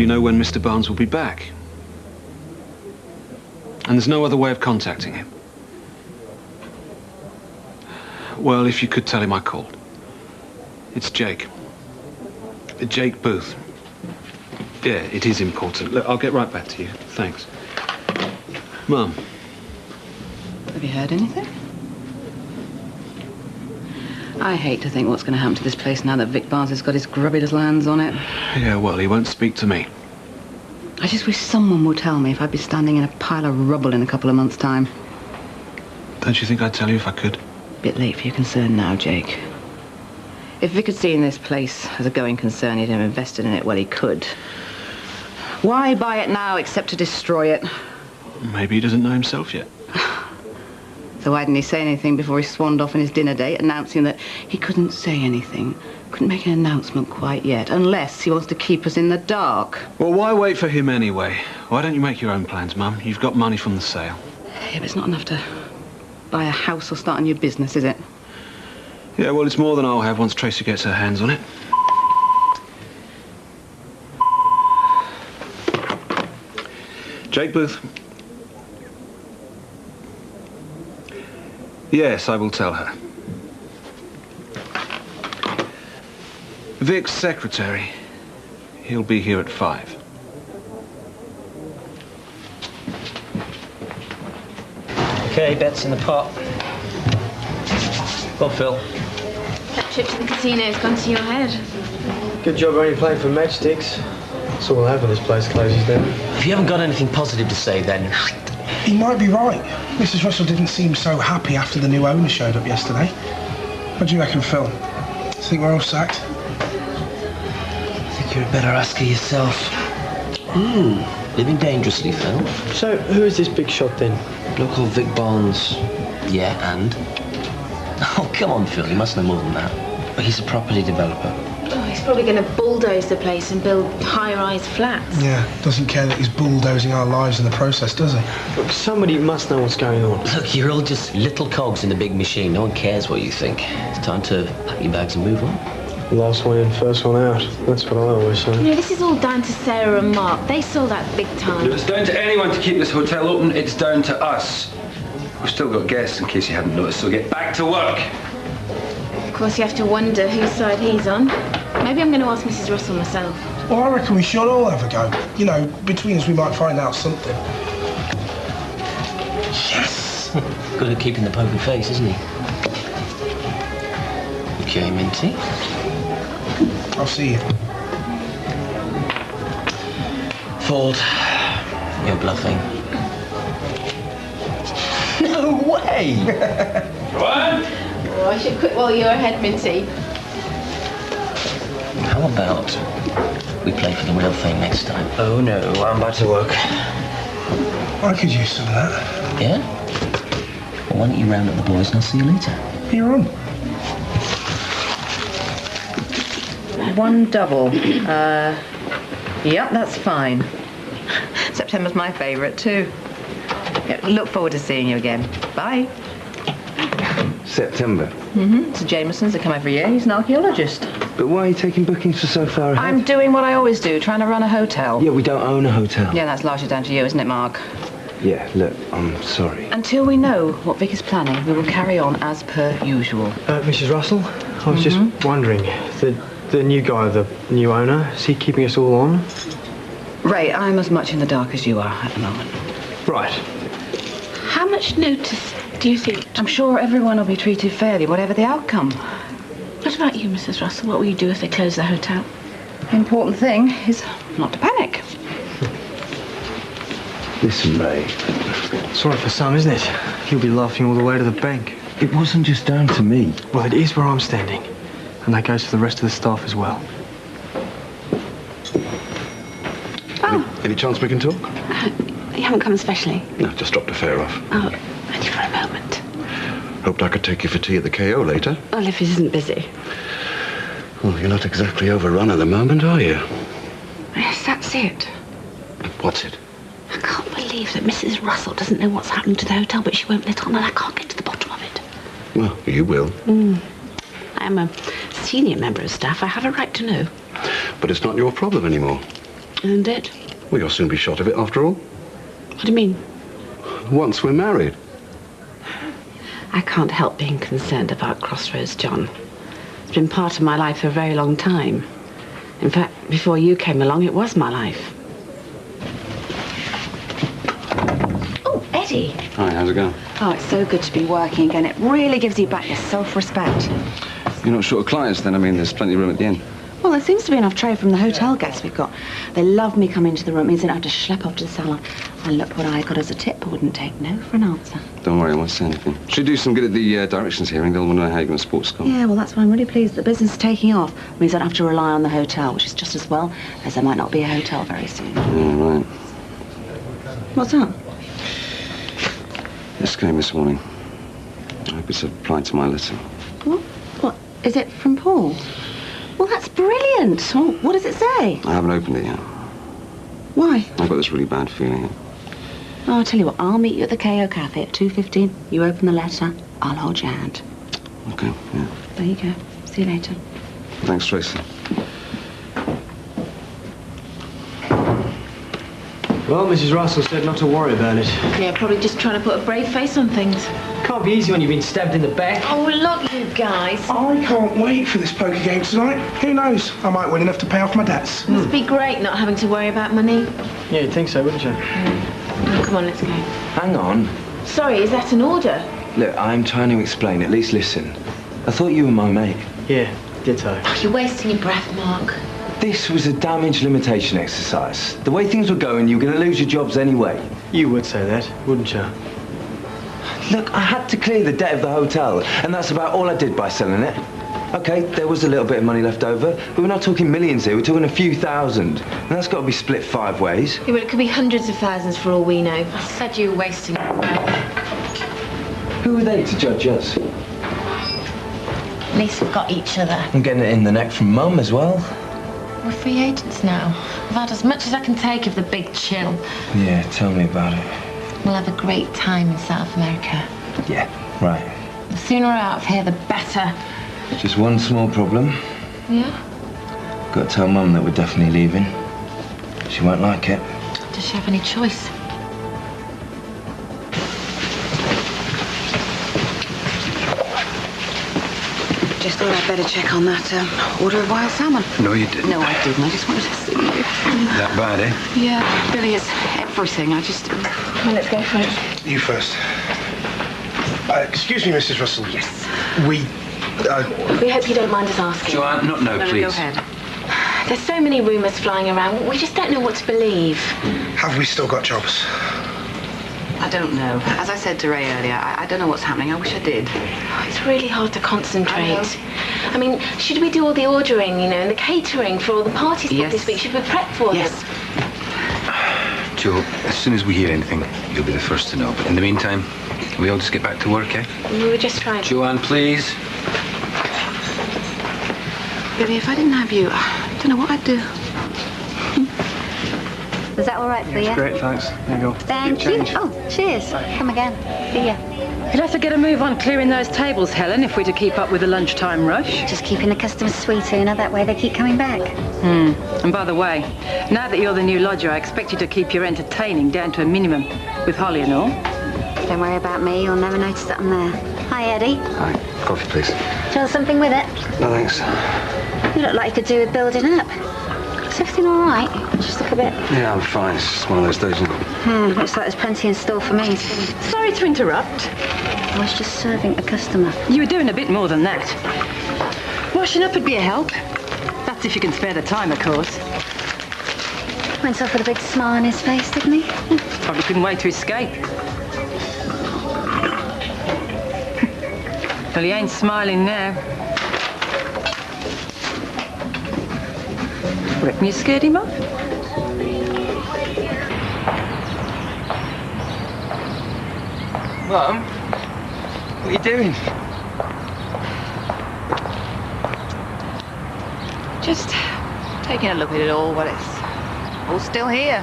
you know when Mr. Barnes will be back. And there's no other way of contacting him. Well, if you could tell him I called. It's Jake. Jake Booth. Yeah, it is important. Look, I'll get right back to you. Thanks. Mum. Have you heard anything? I hate to think what's going to happen to this place now that Vic Barnes has got his grubby little hands on it. Yeah, well, he won't speak to me. I just wish someone would tell me if I'd be standing in a pile of rubble in a couple of months' time. Don't you think I'd tell you if I could? Bit late for your concern now, Jake. If Vic had seen this place as a going concern, he'd have invested in it. Well, he could. Why buy it now except to destroy it? Maybe he doesn't know himself yet. So why didn't he say anything before he swanned off on his dinner date, announcing that he couldn't say anything, couldn't make an announcement quite yet, unless he wants to keep us in the dark? Well, why wait for him anyway? Why don't you make your own plans, Mum? You've got money from the sale. Yeah, but it's not enough to buy a house or start a new business, is it? Yeah, well, it's more than I'll have once Tracy gets her hands on it. Jake Booth. Yes, I will tell her. Vic's secretary. He'll be here at 5. Okay, bet's in the pot. Go on, Phil. That trip to the casino's gone to your head. Good job only playing for matchsticks. That's all we'll have when this place closes down. If you haven't got anything positive to say, then... He might be right. Mrs. Russell didn't seem so happy after the new owner showed up yesterday. What do you reckon, Phil? Think we're all sacked? I think you'd better ask her yourself. Living dangerously, Phil. So, who is this big shot then? Bloke called Vic Barnes. Yeah, and? Oh, come on, Phil, you must know more than that. But he's a property developer. Oh, he's probably going to bulldoze the place and build high-rise flats. Yeah, doesn't care that he's bulldozing our lives in the process, does he? Look, somebody must know what's going on. Look, you're all just little cogs in the big machine. No one cares what you think. It's time to pack your bags and move on. Last one in, first one out. That's what I always say. You know, this is all down to Sarah and Mark. They saw that big time. If it's down to anyone to keep this hotel open, it's down to us. We've still got guests, in case you hadn't noticed, so get back to work. Of course, you have to wonder whose side he's on. Maybe I'm going to ask Mrs. Russell myself. Well, I reckon we should all have a go. You know, between us we might find out something. Yes! Good at keeping the poker face, isn't he? Okay, Minty. I'll see you. Fold. You're bluffing. No way! What? Oh, I should quit while you're ahead, Minty. How about we play for the real thing next time? Oh no, I'm back to work. I could use some of that. Yeah? Well, why don't you round up the boys and I'll see you later? You're on. One double. Yep, that's fine. September's my favourite, too. Yeah, look forward to seeing you again. Bye. September? It's a Jameson's. They come every year. He's an archaeologist. But why are you taking bookings for so far ahead? I'm doing what I always do, trying to run a hotel. Yeah, we don't own a hotel. Yeah, that's largely down to you, isn't it, Mark? Yeah, look, I'm sorry. Until we know what Vic is planning, we will carry on as per usual. Mrs. Russell, I was just wondering, the new guy, the new owner, is he keeping us all on? Ray, I'm as much in the dark as you are at the moment. Right. How much notice do you think? I'm sure everyone will be treated fairly, whatever the outcome. What about you, Mrs. Russell? What will you do if they close the hotel? The important thing is not to panic. Listen, Ray. Sorry for Sam, isn't it? He'll be laughing all the way to the bank. It wasn't just down to me. Well, it is where I'm standing. And that goes for the rest of the staff as well. Any chance we can talk? You haven't come especially? No, just dropped a fare off. Oh, only for a moment. Hoped I could take you for tea at the KO later. Well, if he isn't busy. Well, you're not exactly overrun at the moment, are you? Yes, that's it. What's it? I can't believe that Mrs. Russell doesn't know what's happened to the hotel, but she won't let on, and I can't get to the bottom of it. Well, you will. I am a senior member of staff. I have a right to know. But it's not your problem anymore. Earned it. Well, you'll soon be shot of it after all. What do you mean? Once we're married. I can't help being concerned about Crossroads, John. It's been part of my life for a very long time. In fact, before you came along, it was my life. Oh, Eddie. Hi, how's it going? Oh, it's so good to be working again. It really gives you back your self-respect. You're not short of clients then? I mean, there's plenty of room at the inn. Well, there seems to be enough trade from the hotel guests we've got. They love me coming to the room. It means I don't have to schlep off to the salon. And look what I got as a tip. I wouldn't take no for an answer. Don't worry, I won't say anything. Should do some good at the directions hearing. They'll want to know how you're going to sports school. Yeah, well, that's why I'm really pleased the business is taking off. It means I don't have to rely on the hotel, which is just as well as there might not be a hotel very soon. Yeah, right. What's that? This came this morning. I hope it's applied to my letter. What? What? Is it from Paul? Well, that's brilliant. Well, what does it say? I haven't opened it yet. Why? I've got this really bad feeling. Oh, I'll tell you what, I'll meet you at the KO Cafe at 2:15. You open the letter, I'll hold your hand. Okay, yeah. There you go. See you later. Thanks, Tracy. Well, Mrs. Russell said not to worry about it. Yeah, probably just trying to put a brave face on things. Can't be easy when you've been stabbed in the back. Oh, look, you guys. I can't wait for this poker game tonight. Who knows? I might win enough to pay off my debts. Must be great not having to worry about money. Yeah, you'd think so, wouldn't you? Oh, come on, let's go. Hang on. Sorry, is that an order? Look, I'm trying to explain. At least listen. I thought you were my mate. Yeah, ditto. Oh, you're wasting your breath, Mark. This was a damage limitation exercise. The way things were going, you were going to lose your jobs anyway. You would say that, wouldn't you? Look, I had to clear the debt of the hotel, and that's about all I did by selling it. Okay, there was a little bit of money left over, but we're not talking millions here, we're talking a few thousand. And that's got to be split 5 ways. Yeah, well, it could be hundreds of thousands for all we know. I said you were wasting your breath. Who are they to judge us? At least we've got each other. I'm getting it in the neck from Mum as well. We're free agents now. I've had as much as I can take of the big chill. Yeah, tell me about it. We'll have a great time in South America. Yeah, right. The sooner we're out of here, the better. Just one small problem. Yeah? Got to tell Mum that we're definitely leaving. She won't like it. Does she have any choice? Just thought I'd better check on that order of wild salmon. No, you didn't. No, I didn't. I just wanted to see you. That bad, eh? Yeah, Billy is everything. I just... Come on, let's go for it. You first. Excuse me, Mrs. Russell. Yes. We hope you don't mind us asking. Joanne, no, please. Go ahead. There's so many rumours flying around. We just don't know what to believe. Have we still got jobs? I don't know. As I said to Ray earlier, I don't know what's happening. I wish I did. Oh, it's really hard to concentrate. I mean, should we do all the ordering, and the catering for all the parties booked this week? Should we prep for them? Joe, as soon as we hear anything, you'll be the first to know. But in the meantime, we all just get back to work, eh? We were just trying. Joanne, please. Billy, if I didn't have you, I don't know what I'd do. Is that all right for you? Great, thanks. There you go. Thank you. Oh, cheers. Come again. See ya. You'd have to get a move on clearing those tables, Helen, if we're to keep up with the lunchtime rush. Just keeping the customers sweeter, that way they keep coming back. And by the way, now that you're the new lodger, I expect you to keep your entertaining down to a minimum, with Holly and all. Don't worry about me, you'll never notice that I'm there. Hi, Eddie. Hi. Coffee, please. Shall something with it? No, thanks. You look like you could do with building up. Is everything all right? Just look a bit... Yeah, I'm fine. It's just one of those days, isn't it? Looks like there's plenty in store for me. Sorry to interrupt. I was just serving a customer. You were doing a bit more than that. Washing up would be a help. That's if you can spare the time, of course. Went off with a big smile on his face, didn't he? Probably couldn't wait to escape. Well, he ain't smiling now. Reckon you scared him off? Mum, what are you doing? Just taking a look at it all, but it's all still here.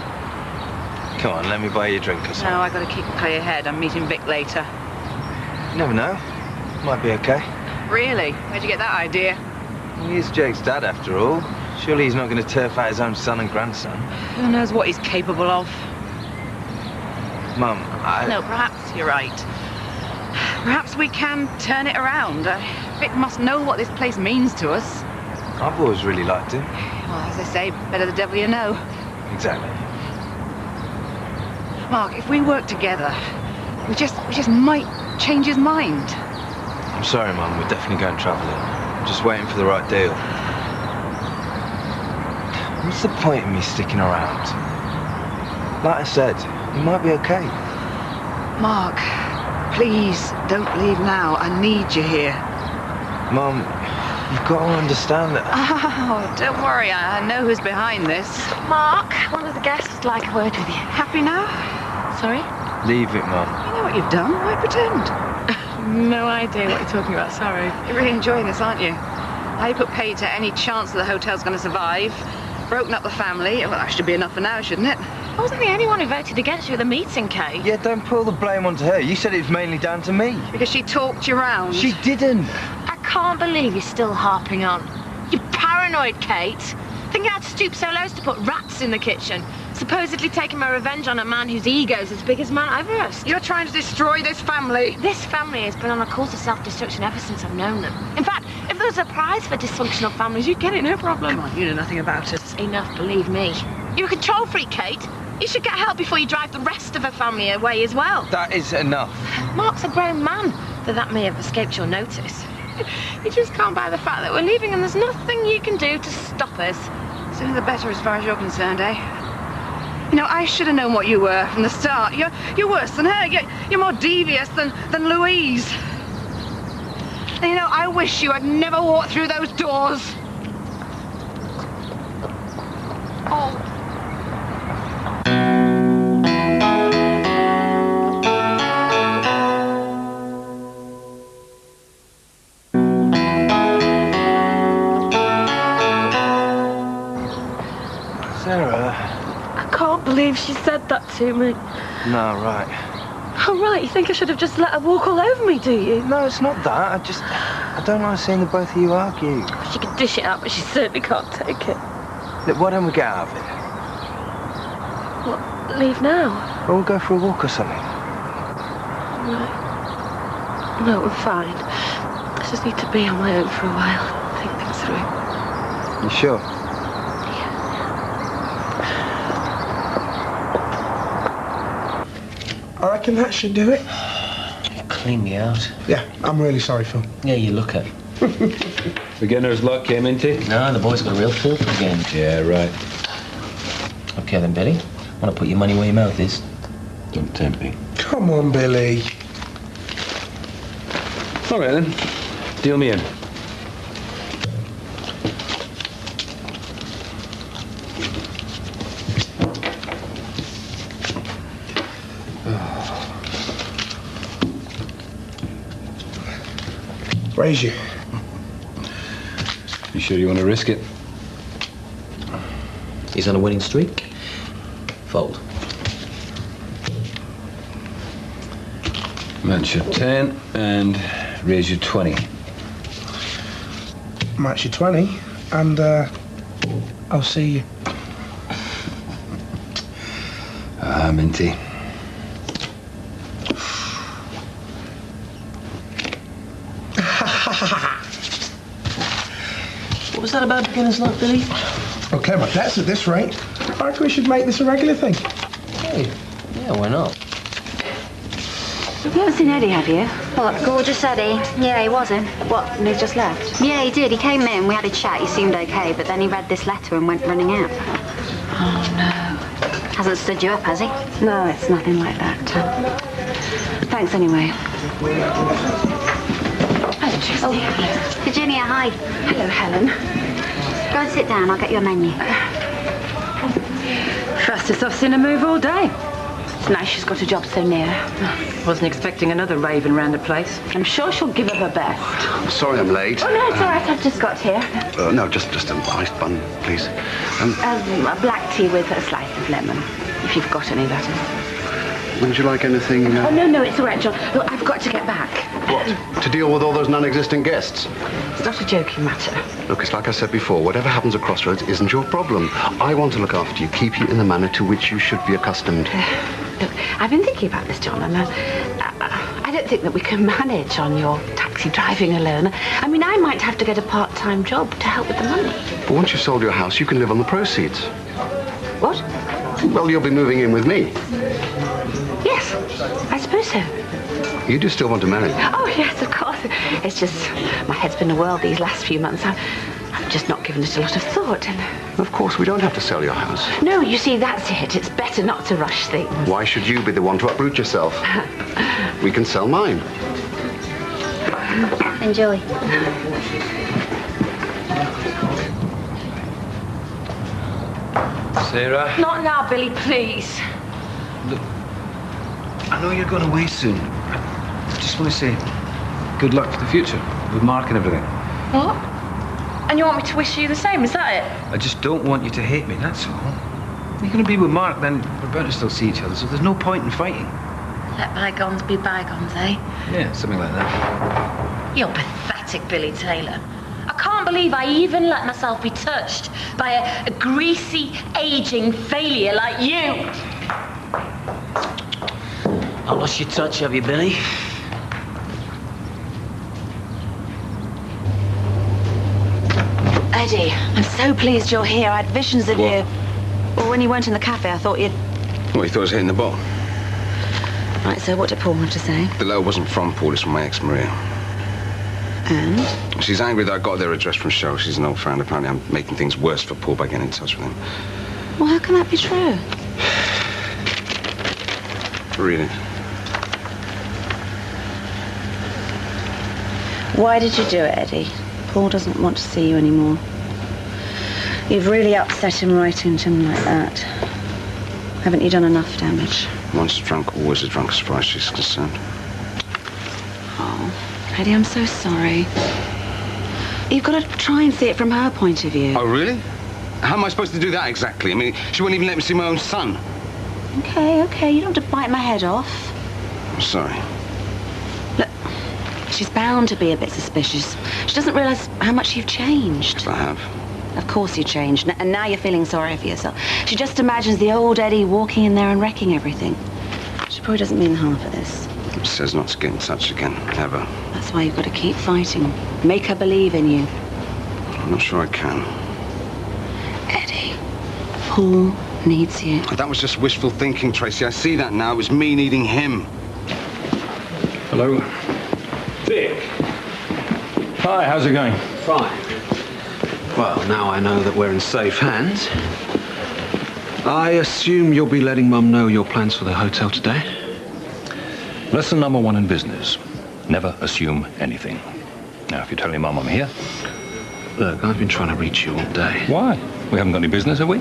Come on, let me buy you a drink or something. No, I got to keep pay ahead. I'm meeting Vic later. You never know. Might be okay. Really? Where'd you get that idea? He's Jake's dad, after all. Surely he's not going to turf out his own son and grandson. Who knows what he's capable of? Mum, No, perhaps you're right. Perhaps we can turn it around. Vic must know what this place means to us. I've always really liked him. Well, as they say, better the devil you know. Exactly. Mark, if we work together, we just might change his mind. I'm sorry, Mum, we're definitely going travelling. I'm just waiting for the right deal. What's the point in me sticking around? Like I said, he might be okay. Mark, please don't leave now. I need you here. Mum, you've got to understand that. Oh, don't worry. I know who's behind this. Mark, one of the guests would like a word with you. Happy now? Sorry? Leave it, Mum. You know what you've done. Why pretend? No idea what you're talking about, sorry. You're really enjoying this, aren't you? How you put paid to any chance that the hotel's going to survive, broken up the family. Well, that should be enough for now, shouldn't it? I wasn't the only one who voted against you at the meeting, Kate. Yeah, don't put all the blame onto her. You said it was mainly down to me. Because she talked you round. She didn't. I can't believe you're still harping on. You're paranoid, Kate. Thinking I'd stoop so low as to put rats in the kitchen. Supposedly taking my revenge on a man whose ego's as big as Mount Everest. You're trying to destroy this family. This family has been on a course of self-destruction ever since I've known them. In fact, if there was a prize for dysfunctional families, you'd get it, no problem. Come on, you know nothing about it. Enough, believe me. You're a control freak, Kate. You should get help before you drive the rest of her family away as well. That is enough. Mark's a grown man, though that may have escaped your notice. You just can't bear the fact that we're leaving and there's nothing you can do to stop us. Sooner the better as far as you're concerned, eh? You know, I should have known what you were from the start. You're worse than her. You're more devious than Louise. And you know, I wish you had never walked through those doors. Oh. Sarah. I can't believe she said that to me. No, right. Oh, right, you think I should have just let her walk all over me, do you? No, it's not that. I don't like seeing the both of you argue. She can dish it out, but she certainly can't take it. Look, why don't we get out of here? What, leave now? Or we'll go for a walk or something. Right. No, I'm fine. I just need to be on my own for a while. Think things through. You sure? I reckon that should do it. Clean me out. Yeah, I'm really sorry, Phil. Yeah, you look it. Beginner's luck, eh, Minty? No, the boy's got a real feel for the game. Yeah, right. Okay then, Billy. Want to put your money where your mouth is? Don't tempt me. Come on, Billy. All right, then. Deal me in. Raise you. You sure you want to risk it? He's on a winning streak. Fold. Match your 10 and raise your 20. Match your 20, and I'll see you. Minty. What was that about beginner's luck, Billy? Okay, my debts at this rate. I reckon we should make this a regular thing. Hey, yeah, why not? You haven't seen Eddie, have you? What, gorgeous Eddie? Yeah, he was in. What, and he's just left? Yeah, he did. He came in, we had a chat, he seemed okay, but then he read this letter and went running out. Oh, no. Hasn't stood you up, has he? No, it's nothing like that. Thanks anyway. Oh, Virginia, hi. Hello, Helen. Go and sit down, I'll get you a menu. Fastest I've seen her move all day. It's nice she's got a job so near. Wasn't expecting another raving round the place. I'm sure she'll give it her best. I'm sorry I'm late. Oh, no, it's all right. I've just got here. No, just an iced bun, please. A black tea with a slice of lemon. If you've got any, that is. Wouldn't you like anything? Oh, no, it's all right, John. Look, I've got to get back. What? To deal with all those non-existent guests? It's not a joking matter. Look, it's like I said before, whatever happens at Crossroads isn't your problem. I want to look after you, keep you in the manner to which you should be accustomed. Look, I've been thinking about this, John, and I don't think that we can manage on your taxi driving alone. I mean, I might have to get a part-time job to help with the money. But once you've sold your house, you can live on the proceeds. What? Well, you'll be moving in with me. Yes, I suppose so. You do still want to marry? Oh, yes, of course. It's just my head's been a whirl these last few months. I've just not given it a lot of thought. And of course, we don't have to sell your house. No, you see, that's it. It's better not to rush things. Why should you be the one to uproot yourself? We can sell mine. Enjoy. Sarah? Not now, Billy, please. Look, I know you're going away soon. I just want to say good luck for the future with Mark and everything. What? And you want me to wish you the same, is that it? I just don't want you to hate me, that's all. You're going to be with Mark, then we're bound to still see each other, so there's no point in fighting. Let bygones be bygones, eh? Yeah, something like that. You're pathetic, Billy Taylor. I can't believe I even let myself be touched by a greasy, aging failure like you. I lost your touch, have you, Billy? Eddie, I'm so pleased you're here. I had visions of you. Well, when you weren't in the cafe, I thought you'd... Well, he thought I was hitting the ball. Right, so what did Paul want to say? The letter wasn't from Paul, it's from my ex, Maria. And? She's angry that I got their address from Cheryl. She's an old friend. Apparently, I'm making things worse for Paul by getting in touch with him. Well, how can that be true? Read it. Why did you do it, Eddie? Paul doesn't want to see you anymore. You've really upset him writing to him like that. Haven't you done enough damage? Once drunk, always a drunk as far as she's concerned. Oh, Eddie, I'm so sorry. You've got to try and see it from her point of view. Oh, really? How am I supposed to do that exactly? I mean, she wouldn't even let me see my own son. Okay, you don't have to bite my head off. I'm sorry. Look, she's bound to be a bit suspicious. She doesn't realise how much you've changed. I have. Of course you changed, and now you're feeling sorry for yourself. She just imagines the old Eddie walking in there and wrecking everything. She probably doesn't mean half of this. She says not to get in touch again, ever. That's why you've got to keep fighting. Make her believe in you. I'm not sure I can. Eddie, Paul needs you. That was just wishful thinking, Tracy. I see that now. It was me needing him. Hello. Dick. Hi, how's it going? Fine. Well, now I know that we're in safe hands. I assume you'll be letting Mum know your plans for the hotel today? Lesson number 1 in business. Never assume anything. Now, if you tell your Mum I'm here... Look, I've been trying to reach you all day. Why? We haven't got any business, have we?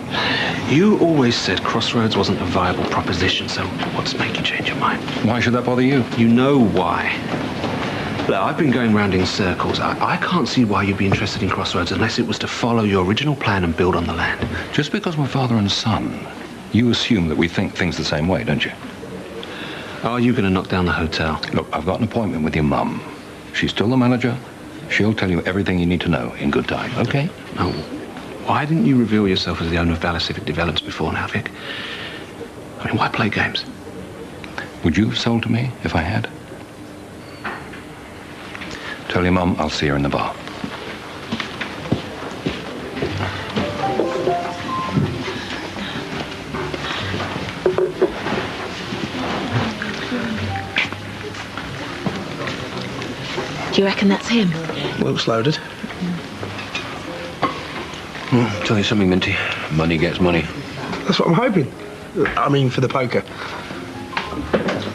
You always said Crossroads wasn't a viable proposition, so what's made you change your mind? Why should that bother you? You know why. Look, I've been going round in circles. I can't see why you'd be interested in Crossroads unless it was to follow your original plan and build on the land. Just because we're father and son, you assume that we think things the same way, don't you? Are you going to knock down the hotel? Look, I've got an appointment with your mum. She's still the manager. She'll tell you everything you need to know in good time, okay? Oh, why didn't you reveal yourself as the owner of Valor Civic Developments before now, Vic? I mean, why play games? Would you have sold to me if I had? Tell your Mum I'll see her in the bar. Do you reckon that's him? Looks loaded. Tell you something, Minty. Money gets money. That's what I'm hoping. I mean, for the poker.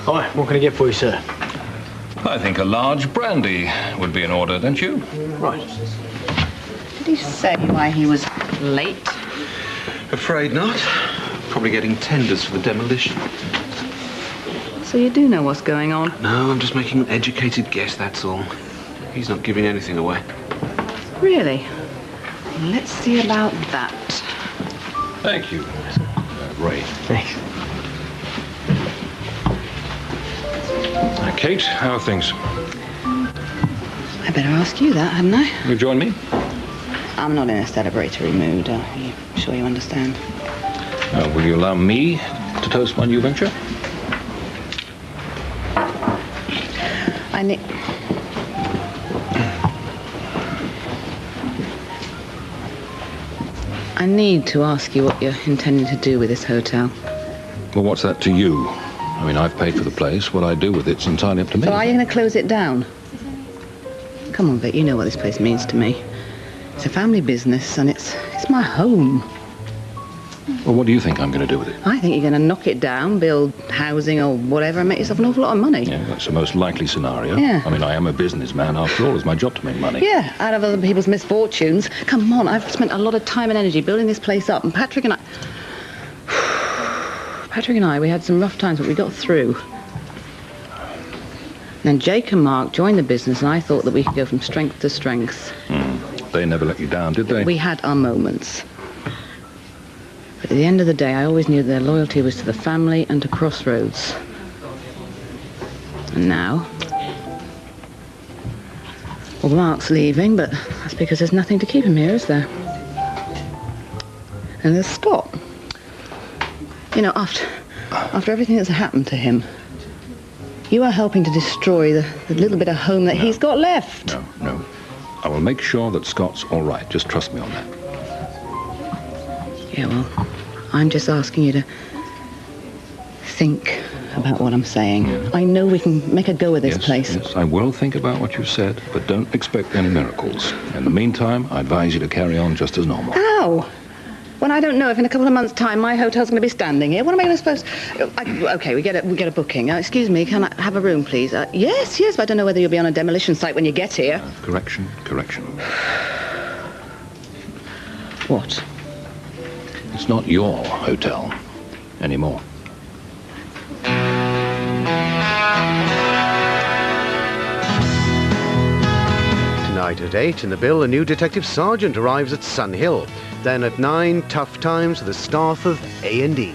Hi, what can I get for you, sir? I think a large brandy would be in order, don't you? Right. Did he say why he was late? Afraid not. Probably getting tenders for the demolition. So you do know what's going on? No, I'm just making an educated guess, that's all. He's not giving anything away. Really? Let's see about that. Thank you, Ray. Thanks. Kate, how are things? I better ask you that, hadn't I? You join me? I'm not in a celebratory mood. Are you sure you understand? Will you allow me to toast my new venture? I need to ask you what you're intending to do with this hotel. Well, what's that to you? I mean, I've paid for the place. What I do with it's entirely up to me. So are you going to close it down? Come on, Vic, you know what this place means to me. It's a family business, and it's my home. Well, what do you think I'm going to do with it? I think you're going to knock it down, build housing or whatever, and make yourself an awful lot of money. Yeah, that's the most likely scenario. Yeah. I mean, I am a businessman after all. It's my job to make money. Yeah, out of other people's misfortunes. Come on, I've spent a lot of time and energy building this place up, and Patrick and I, we had some rough times, but we got through. And then Jake and Mark joined the business, and I thought that we could go from strength to strength. They never let you down, did they? We had our moments. But at the end of the day, I always knew their loyalty was to the family and to Crossroads. And now... Well, Mark's leaving, but that's because there's nothing to keep him here, is there? And there's Scott. You know, after everything that's happened to him, you are helping to destroy the little bit of home that he's got left. No. I will make sure that Scott's all right. Just trust me on that. Yeah, well, I'm just asking you to think about what I'm saying. Yeah. I know we can make a go of this place. Yes, I will think about what you've said, but don't expect any miracles. In the meantime, I advise you to carry on just as normal. How? When I don't know if in a couple of months' time my hotel's going to be standing here, what am I going to suppose? Okay, we get a booking. Excuse me, can I have a room, please? Yes, but I don't know whether you'll be on a demolition site when you get here. Correction. What? It's not your hotel anymore. Tonight at 8 in the bill, a new detective sergeant arrives at Sun Hill. Then at 9, tough times for the staff of A&E.